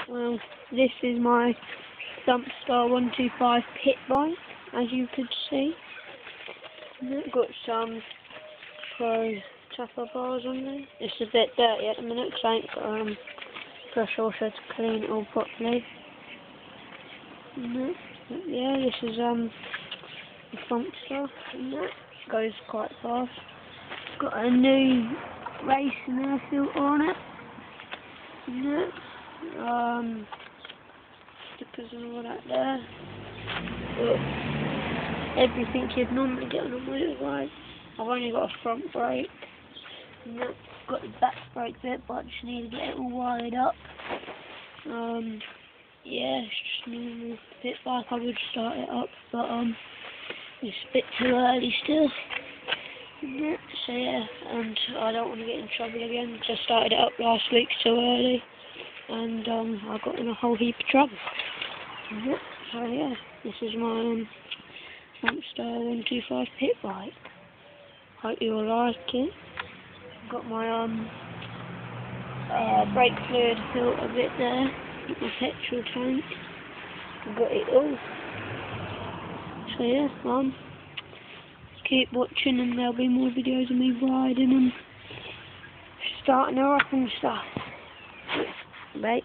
Well, this is my Thump 125 pit bike, as you could see. I've got some pro tapper bars on there. It's a bit dirty at the minute because I ain't got pressure washer to clean it all properly. But yeah, this is the front stuff, and that goes quite fast. It's got a new racing air filter on it. Stickers and all that there. But everything you'd normally get on a motorbike. I've only got a front brake. And that's got the back brake bit, but I just need to get it all wired up. Yeah, it's just normal pit bike. I would start it up, but it's a bit too early still. So yeah, and I don't want to get in trouble again because I started it up last week too early, and I got in a whole heap of trouble. So yeah, this is my Thump 125 pit bike. Hope you all like it. I've got my brake fluid filter bit there, my petrol tank. I've got it all. So yeah, keep watching and there'll be more videos of me riding and starting her up and stuff. Bye.